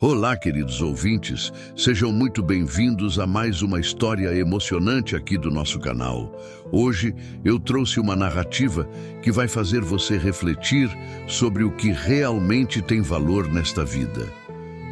Olá, queridos ouvintes, sejam muito bem-vindos a mais uma história emocionante aqui do nosso canal. Hoje eu trouxe uma narrativa que vai fazer você refletir sobre o que realmente tem valor nesta vida.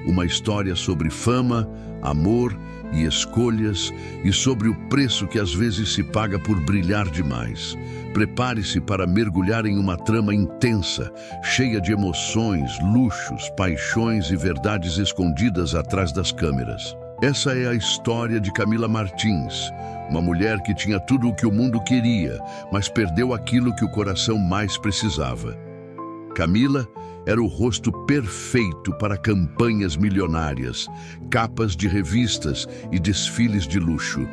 Uma história sobre fama, amor e escolhas e sobre o preço que às vezes se paga por brilhar demais. Prepare-se para mergulhar em uma trama intensa, cheia de emoções, luxos, paixões e verdades escondidas atrás das câmeras. Essa é a história de Camila Martins, uma mulher que tinha tudo o que o mundo queria, mas perdeu aquilo que o coração mais precisava. Camila era o rosto perfeito para campanhas milionárias, capas de revistas e desfiles de luxo.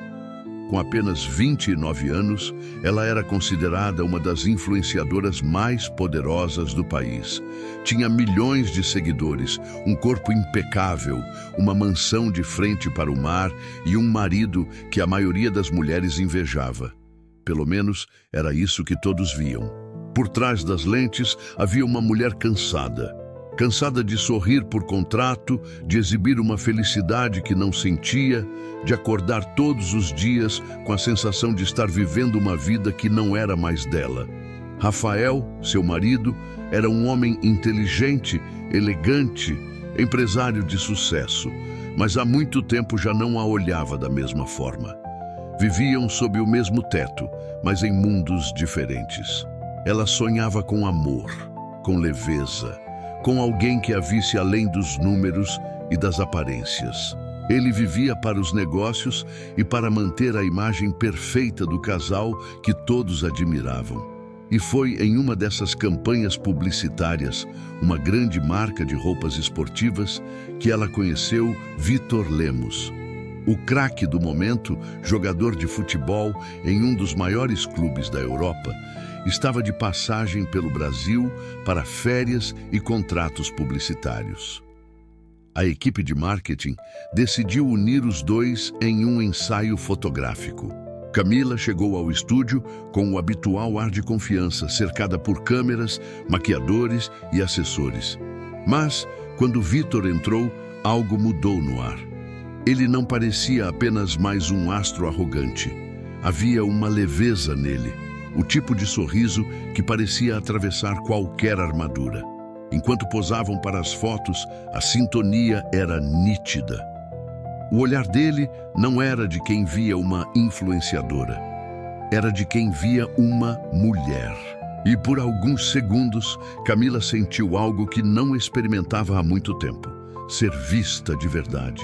Com apenas 29 anos, ela era considerada uma das influenciadoras mais poderosas do país. Tinha milhões de seguidores, um corpo impecável, uma mansão de frente para o mar e um marido que a maioria das mulheres invejava. Pelo menos era isso que todos viam. Por trás das lentes havia uma mulher cansada. Cansada de sorrir por contrato, de exibir uma felicidade que não sentia, de acordar todos os dias com a sensação de estar vivendo uma vida que não era mais dela. Rafael, seu marido, era um homem inteligente, elegante, empresário de sucesso, mas há muito tempo já não a olhava da mesma forma. Viviam sob o mesmo teto, mas em mundos diferentes. Ela sonhava com amor, com leveza, com alguém que a visse além dos números e das aparências. Ele vivia para os negócios e para manter a imagem perfeita do casal que todos admiravam. E foi em uma dessas campanhas publicitárias, uma grande marca de roupas esportivas, que ela conheceu Vitor Lemos. O craque do momento, jogador de futebol em um dos maiores clubes da Europa, estava de passagem pelo Brasil para férias e contratos publicitários. A equipe de marketing decidiu unir os dois em um ensaio fotográfico. Camila chegou ao estúdio com o habitual ar de confiança, cercada por câmeras, maquiadores e assessores. Mas, quando Vitor entrou, algo mudou no ar. Ele não parecia apenas mais um astro arrogante. Havia uma leveza nele. O tipo de sorriso que parecia atravessar qualquer armadura. Enquanto posavam para as fotos, a sintonia era nítida. O olhar dele não era de quem via uma influenciadora. Era de quem via uma mulher. E por alguns segundos, Camila sentiu algo que não experimentava há muito tempo: ser vista de verdade.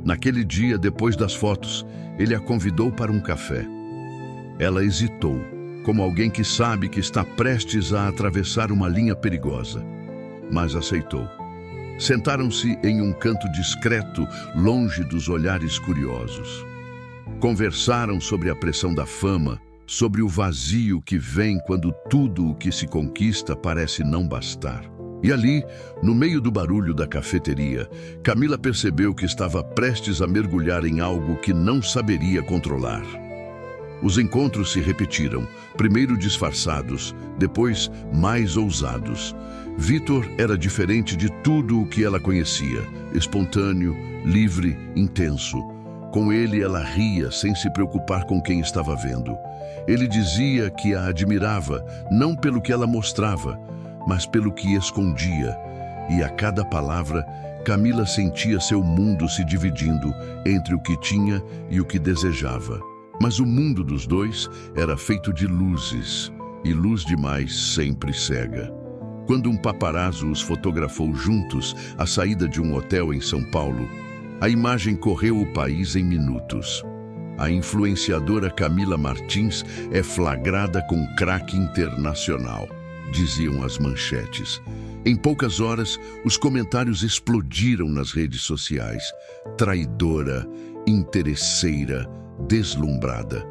Naquele dia, depois das fotos, ele a convidou para um café. Ela hesitou, como alguém que sabe que está prestes a atravessar uma linha perigosa, mas aceitou. Sentaram-se em um canto discreto, longe dos olhares curiosos. Conversaram sobre a pressão da fama, sobre o vazio que vem quando tudo o que se conquista parece não bastar. E ali, no meio do barulho da cafeteria, Camila percebeu que estava prestes a mergulhar em algo que não saberia controlar. Os encontros se repetiram, primeiro disfarçados, depois mais ousados. Vitor era diferente de tudo o que ela conhecia, espontâneo, livre, intenso. Com ele ela ria sem se preocupar com quem estava vendo. Ele dizia que a admirava, não pelo que ela mostrava, mas pelo que escondia. E a cada palavra, Camila sentia seu mundo se dividindo entre o que tinha e o que desejava. Mas o mundo dos dois era feito de luzes, e luz demais sempre cega. Quando um paparazzo os fotografou juntos à saída de um hotel em São Paulo, a imagem correu o país em minutos. A influenciadora Camila Martins é flagrada com craque internacional, diziam as manchetes. Em poucas horas, os comentários explodiram nas redes sociais. Traidora, interesseira, deslumbrada.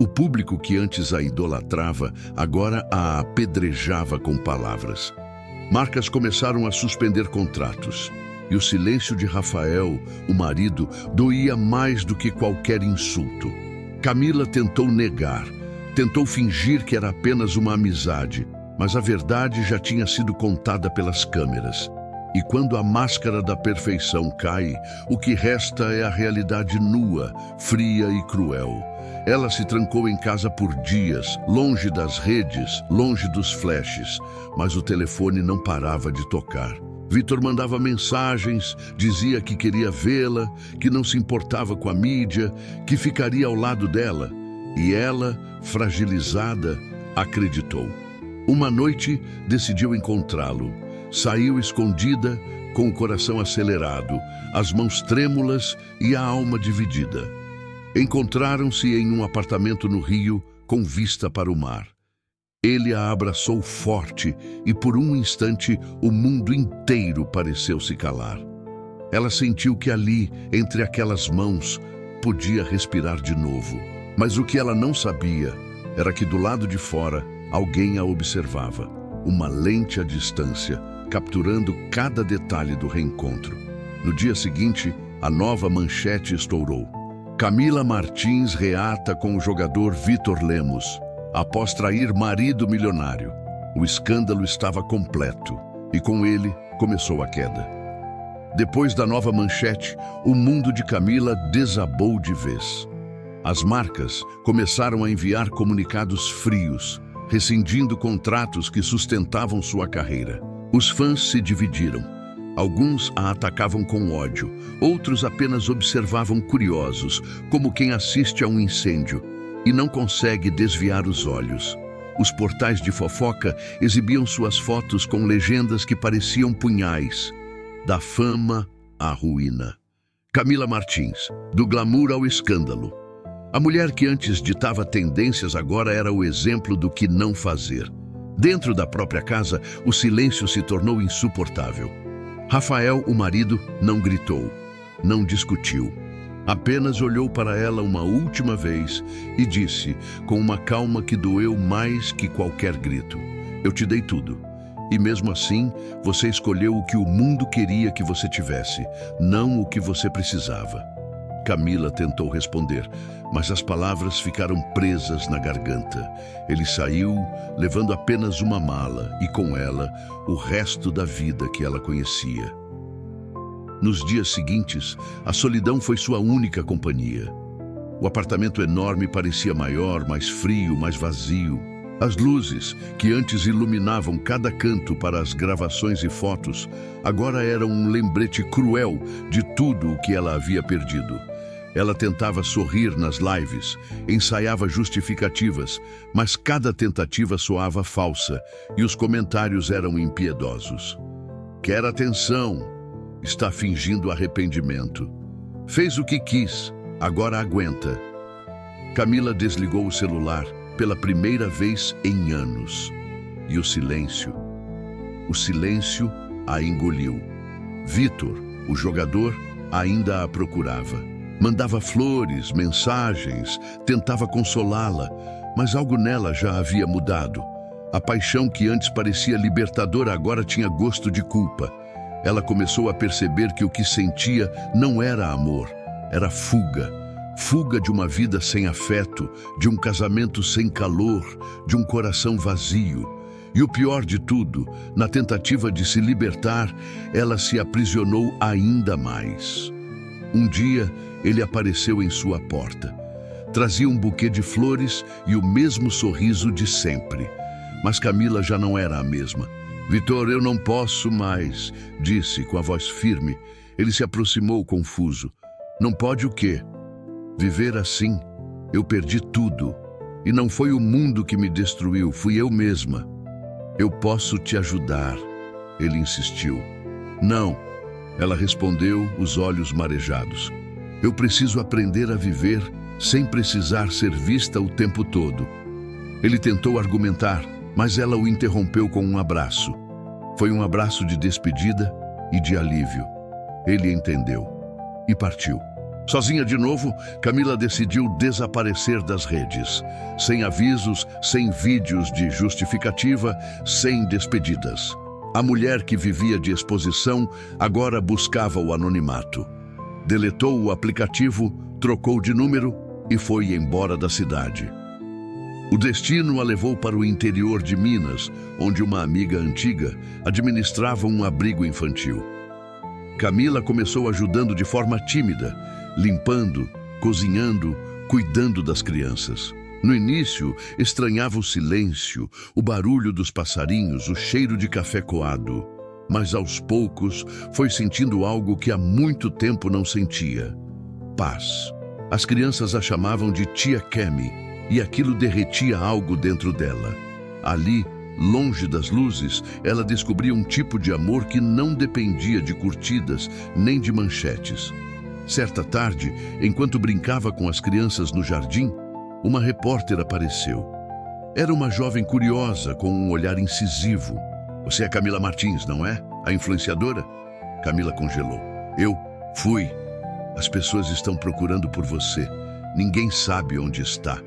O público que antes a idolatrava, agora a apedrejava com palavras. Marcas começaram a suspender contratos. E o silêncio de Rafael, o marido, doía mais do que qualquer insulto. Camila tentou negar, tentou fingir que era apenas uma amizade, mas a verdade já tinha sido contada pelas câmeras. E quando a máscara da perfeição cai, o que resta é a realidade nua, fria e cruel. Ela se trancou em casa por dias, longe das redes, longe dos flashes, mas o telefone não parava de tocar. Vitor mandava mensagens, dizia que queria vê-la, que não se importava com a mídia, que ficaria ao lado dela. E ela, fragilizada, acreditou. Uma noite, decidiu encontrá-lo. Saiu escondida, com o coração acelerado, as mãos trêmulas e a alma dividida. Encontraram-se em um apartamento no Rio, com vista para o mar. Ele a abraçou forte e, por um instante, o mundo inteiro pareceu se calar. Ela sentiu que ali, entre aquelas mãos, podia respirar de novo. Mas o que ela não sabia era que do lado de fora, alguém a observava. Uma lente à distância, capturando cada detalhe do reencontro. No dia seguinte, a nova manchete estourou. Camila Martins reata com o jogador Vitor Lemos, após trair marido milionário. O escândalo estava completo e com ele começou a queda. Depois da nova manchete, o mundo de Camila desabou de vez. As marcas começaram a enviar comunicados frios, rescindindo contratos que sustentavam sua carreira. Os fãs se dividiram. Alguns a atacavam com ódio, outros apenas observavam curiosos, como quem assiste a um incêndio e não consegue desviar os olhos. Os portais de fofoca exibiam suas fotos com legendas que pareciam punhais. Da fama à ruína. Camila Martins, do glamour ao escândalo. A mulher que antes ditava tendências agora era o exemplo do que não fazer. Dentro da própria casa, o silêncio se tornou insuportável. Rafael, o marido, não gritou, não discutiu. Apenas olhou para ela uma última vez e disse, com uma calma que doeu mais que qualquer grito: "Eu te dei tudo. E mesmo assim, você escolheu o que o mundo queria que você tivesse, não o que você precisava." Camila tentou responder, mas as palavras ficaram presas na garganta. Ele saiu, levando apenas uma mala e, com ela, o resto da vida que ela conhecia. Nos dias seguintes, a solidão foi sua única companhia. O apartamento enorme parecia maior, mais frio, mais vazio. As luzes, que antes iluminavam cada canto para as gravações e fotos, agora eram um lembrete cruel de tudo o que ela havia perdido. Ela tentava sorrir nas lives, ensaiava justificativas, mas cada tentativa soava falsa e os comentários eram impiedosos. "Quer atenção, está fingindo arrependimento. Fez o que quis, agora aguenta." Camila desligou o celular pela primeira vez em anos. E o silêncio a engoliu. Vitor, o jogador, ainda a procurava. Mandava flores, mensagens, tentava consolá-la, mas algo nela já havia mudado. A paixão que antes parecia libertadora agora tinha gosto de culpa. Ela começou a perceber que o que sentia não era amor, era fuga. Fuga de uma vida sem afeto, de um casamento sem calor, de um coração vazio. E o pior de tudo, na tentativa de se libertar, ela se aprisionou ainda mais. Um dia, ele apareceu em sua porta. Trazia um buquê de flores e o mesmo sorriso de sempre. Mas Camila já não era a mesma. "Vitor, eu não posso mais", disse com a voz firme. Ele se aproximou confuso. "Não pode o quê?" "Viver assim. Eu perdi tudo. E não foi o mundo que me destruiu, fui eu mesma." "Eu posso te ajudar", ele insistiu. "Não", ela respondeu, os olhos marejados. "Eu preciso aprender a viver sem precisar ser vista o tempo todo." Ele tentou argumentar, mas ela o interrompeu com um abraço. Foi um abraço de despedida e de alívio. Ele entendeu e partiu. Sozinha de novo, Camila decidiu desaparecer das redes. Sem avisos, sem vídeos de justificativa, sem despedidas. A mulher que vivia de exposição agora buscava o anonimato. Deletou o aplicativo, trocou de número e foi embora da cidade. O destino a levou para o interior de Minas, onde uma amiga antiga administrava um abrigo infantil. Camila começou ajudando de forma tímida, limpando, cozinhando, cuidando das crianças. No início, estranhava o silêncio, o barulho dos passarinhos, o cheiro de café coado. Mas aos poucos foi sentindo algo que há muito tempo não sentia: paz. As crianças a chamavam de Tia Kemi, e aquilo derretia algo dentro dela. Ali, longe das luzes, ela descobria um tipo de amor que não dependia de curtidas nem de manchetes. Certa tarde, enquanto brincava com as crianças no jardim, uma repórter apareceu. Era uma jovem curiosa, com um olhar incisivo. "Você é Camila Martins, não é? A influenciadora?" Camila congelou. "Eu fui. As pessoas estão procurando por você. Ninguém sabe onde está."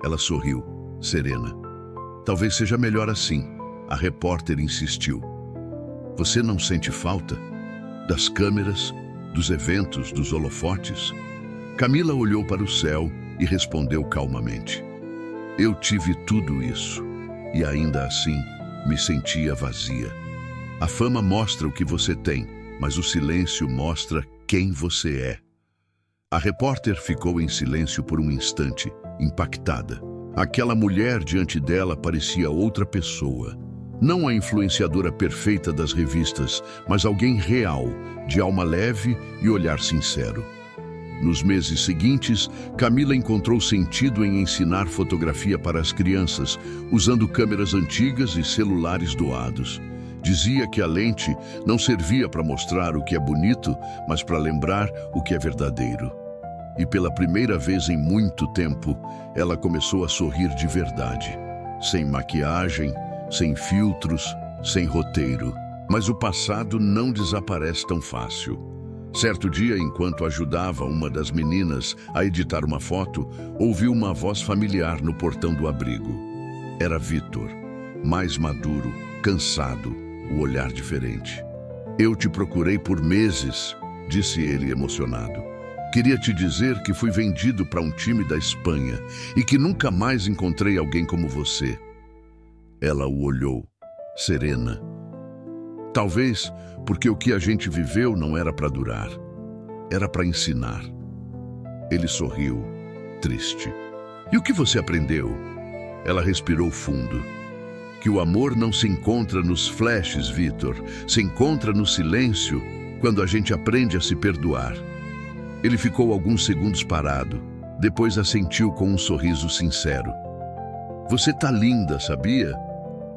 Ela sorriu, serena. "Talvez seja melhor assim." A repórter insistiu. "Você não sente falta das câmeras, dos eventos, dos holofotes?" Camila olhou para o céu e respondeu calmamente: "Eu tive tudo isso, e ainda assim me sentia vazia. A fama mostra o que você tem, mas o silêncio mostra quem você é." A repórter ficou em silêncio por um instante, impactada. Aquela mulher diante dela parecia outra pessoa. Não a influenciadora perfeita das revistas, mas alguém real, de alma leve e olhar sincero. Nos meses seguintes, Camila encontrou sentido em ensinar fotografia para as crianças, usando câmeras antigas e celulares doados. Dizia que a lente não servia para mostrar o que é bonito, mas para lembrar o que é verdadeiro. E pela primeira vez em muito tempo, ela começou a sorrir de verdade. Sem maquiagem, sem filtros, sem roteiro. Mas o passado não desaparece tão fácil. Certo dia, enquanto ajudava uma das meninas a editar uma foto, ouviu uma voz familiar no portão do abrigo. Era Vitor, mais maduro, cansado, o olhar diferente. "Eu te procurei por meses", disse ele emocionado. "Queria te dizer que fui vendido para um time da Espanha e que nunca mais encontrei alguém como você." Ela o olhou, serena. Talvez porque o que a gente viveu não era para durar, era para ensinar. Ele sorriu, triste. "E o que você aprendeu?" Ela respirou fundo. "Que o amor não se encontra nos flashes, Vitor, se encontra no silêncio, quando a gente aprende a se perdoar." Ele ficou alguns segundos parado, depois assentiu com um sorriso sincero. "Você tá linda, sabia?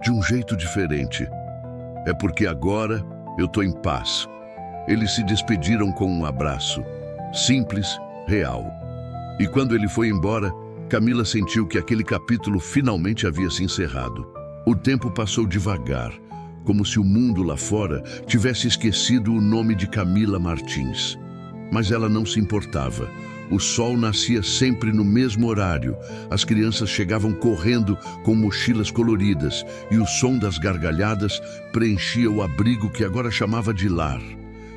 De um jeito diferente. É porque agora eu tô em paz." Eles se despediram com um abraço, simples, real. E quando ele foi embora, Camila sentiu que aquele capítulo finalmente havia se encerrado. O tempo passou devagar, como se o mundo lá fora tivesse esquecido o nome de Camila Martins. Mas ela não se importava. O sol nascia sempre no mesmo horário, as crianças chegavam correndo com mochilas coloridas e o som das gargalhadas preenchia o abrigo que agora chamava de lar.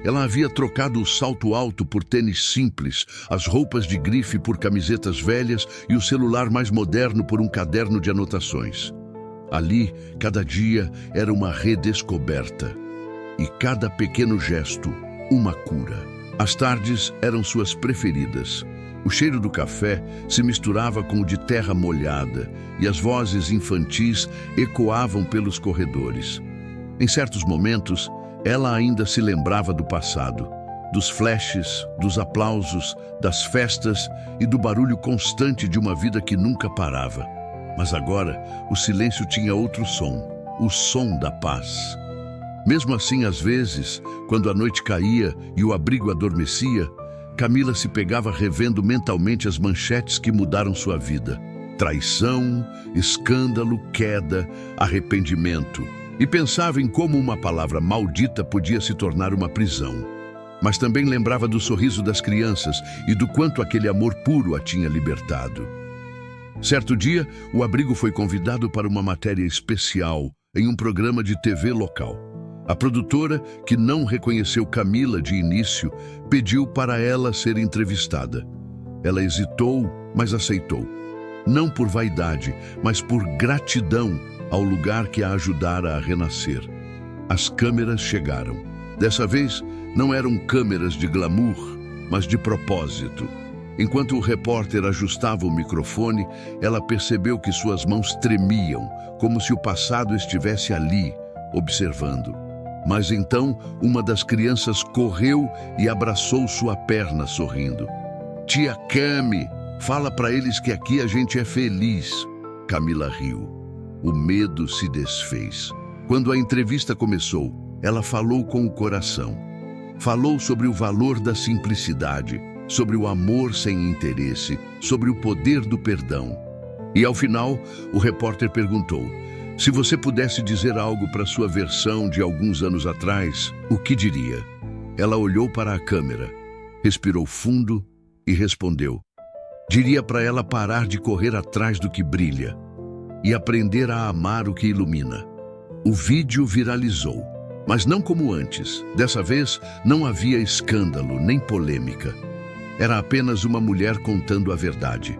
Ela havia trocado o salto alto por tênis simples, as roupas de grife por camisetas velhas e o celular mais moderno por um caderno de anotações. Ali, cada dia era uma redescoberta e cada pequeno gesto, uma cura. As tardes eram suas preferidas. O cheiro do café se misturava com o de terra molhada e as vozes infantis ecoavam pelos corredores. Em certos momentos, ela ainda se lembrava do passado, dos flashes, dos aplausos, das festas e do barulho constante de uma vida que nunca parava. Mas agora, o silêncio tinha outro som, o som da paz. Mesmo assim, às vezes, quando a noite caía e o abrigo adormecia, Camila se pegava revendo mentalmente as manchetes que mudaram sua vida. Traição, escândalo, queda, arrependimento. E pensava em como uma palavra maldita podia se tornar uma prisão. Mas também lembrava do sorriso das crianças e do quanto aquele amor puro a tinha libertado. Certo dia, o abrigo foi convidado para uma matéria especial em um programa de TV local. A produtora, que não reconheceu Camila de início, pediu para ela ser entrevistada. Ela hesitou, mas aceitou. não por vaidade, mas por gratidão ao lugar que a ajudara a renascer. As câmeras chegaram. Dessa vez, não eram câmeras de glamour, mas de propósito. Enquanto o repórter ajustava o microfone, ela percebeu que suas mãos tremiam, como se o passado estivesse ali, observando. Mas então, uma das crianças correu e abraçou sua perna, sorrindo. "Tia Cami, fala para eles que aqui a gente é feliz." Camila riu. O medo se desfez. Quando a entrevista começou, ela falou com o coração. Falou sobre o valor da simplicidade, sobre o amor sem interesse, sobre o poder do perdão. E ao final, o repórter perguntou: "Se você pudesse dizer algo para sua versão de alguns anos atrás, o que diria?" Ela olhou para a câmera, respirou fundo e respondeu: "Diria para ela parar de correr atrás do que brilha e aprender a amar o que ilumina." O vídeo viralizou, mas não como antes. Dessa vez, não havia escândalo nem polêmica. Era apenas uma mulher contando a verdade.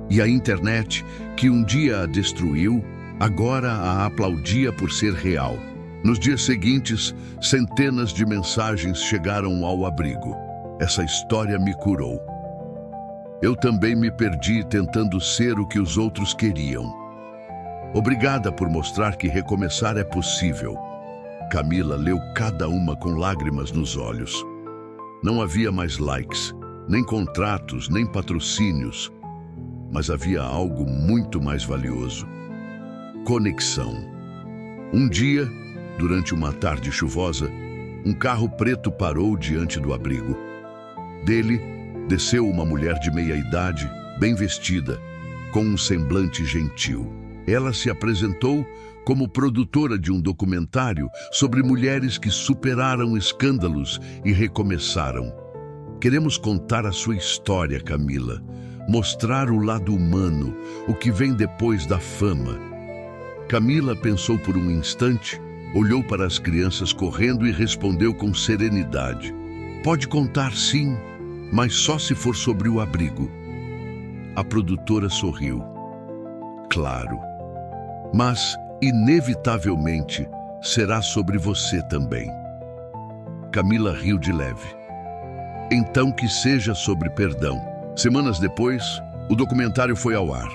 E a internet, que um dia a destruiu, agora a aplaudia por ser real. Nos dias seguintes, centenas de mensagens chegaram ao abrigo. "Essa história me curou. Eu também me perdi tentando ser o que os outros queriam. Obrigada por mostrar que recomeçar é possível." Camila leu cada uma com lágrimas nos olhos. Não havia mais likes, nem contratos, nem patrocínios, mas havia algo muito mais valioso: conexão. Um dia, durante uma tarde chuvosa, um carro preto parou diante do abrigo. Dele, desceu uma mulher de meia-idade, bem vestida, com um semblante gentil. Ela se apresentou como produtora de um documentário sobre mulheres que superaram escândalos e recomeçaram. "Queremos contar a sua história, Camila, mostrar o lado humano, o que vem depois da fama." Camila pensou por um instante, olhou para as crianças correndo e respondeu com serenidade: "Pode contar, sim, mas só se for sobre o abrigo." A produtora sorriu. "Claro, mas inevitavelmente será sobre você também." Camila riu de leve. "Então que seja sobre perdão." Semanas depois, o documentário foi ao ar.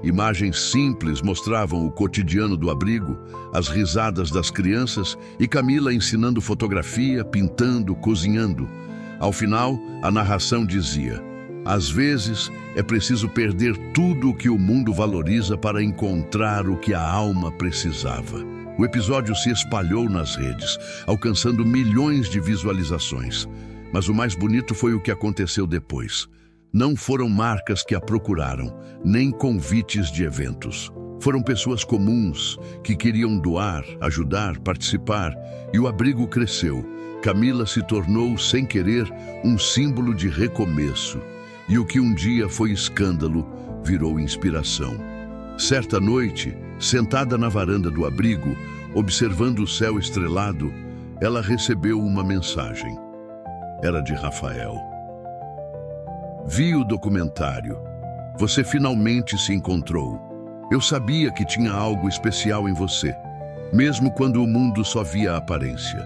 Imagens simples mostravam o cotidiano do abrigo, as risadas das crianças e Camila ensinando fotografia, pintando, cozinhando. Ao final, a narração dizia: "Às vezes, é preciso perder tudo o que o mundo valoriza para encontrar o que a alma precisava." O episódio se espalhou nas redes, alcançando milhões de visualizações. Mas o mais bonito foi o que aconteceu depois. Não foram marcas que a procuraram, nem convites de eventos. Foram pessoas comuns que queriam doar, ajudar, participar, e o abrigo cresceu. Camila se tornou, sem querer, um símbolo de recomeço. E o que um dia foi escândalo virou inspiração. Certa noite, sentada na varanda do abrigo, observando o céu estrelado, ela recebeu uma mensagem. Era de Rafael. "Vi o documentário. Você finalmente se encontrou. Eu sabia que tinha algo especial em você, mesmo quando o mundo só via a aparência."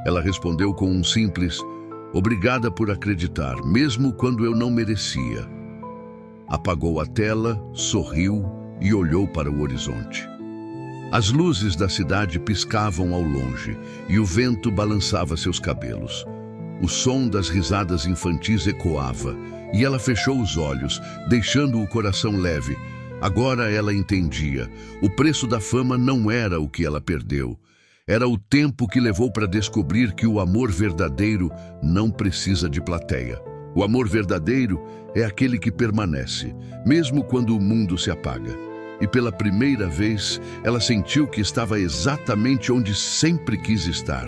Ela respondeu com um simples: "Obrigada por acreditar, mesmo quando eu não merecia." Apagou a tela, sorriu e olhou para o horizonte. As luzes da cidade piscavam ao longe e o vento balançava seus cabelos. O som das risadas infantis ecoava e ela fechou os olhos, deixando o coração leve. Agora ela entendia. O preço da fama não era o que ela perdeu. Era o tempo que levou para descobrir que o amor verdadeiro não precisa de plateia. O amor verdadeiro é aquele que permanece, mesmo quando o mundo se apaga. E pela primeira vez, ela sentiu que estava exatamente onde sempre quis estar,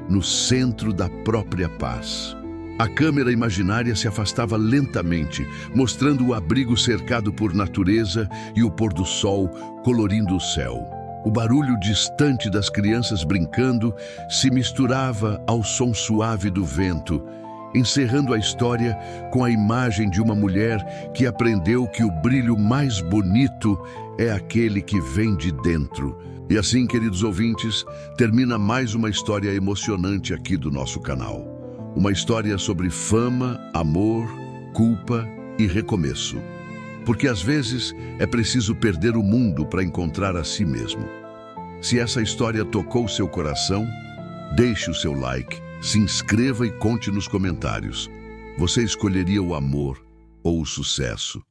no centro da própria paz. A câmera imaginária se afastava lentamente, mostrando o abrigo cercado por natureza e o pôr do sol colorindo o céu. O barulho distante das crianças brincando se misturava ao som suave do vento, encerrando a história com a imagem de uma mulher que aprendeu que o brilho mais bonito é aquele que vem de dentro. E assim, queridos ouvintes, termina mais uma história emocionante aqui do nosso canal. Uma história sobre fama, amor, culpa e recomeço. Porque às vezes é preciso perder o mundo para encontrar a si mesmo. Se essa história tocou seu coração, deixe o seu like, se inscreva e conte nos comentários. Você escolheria o amor ou o sucesso?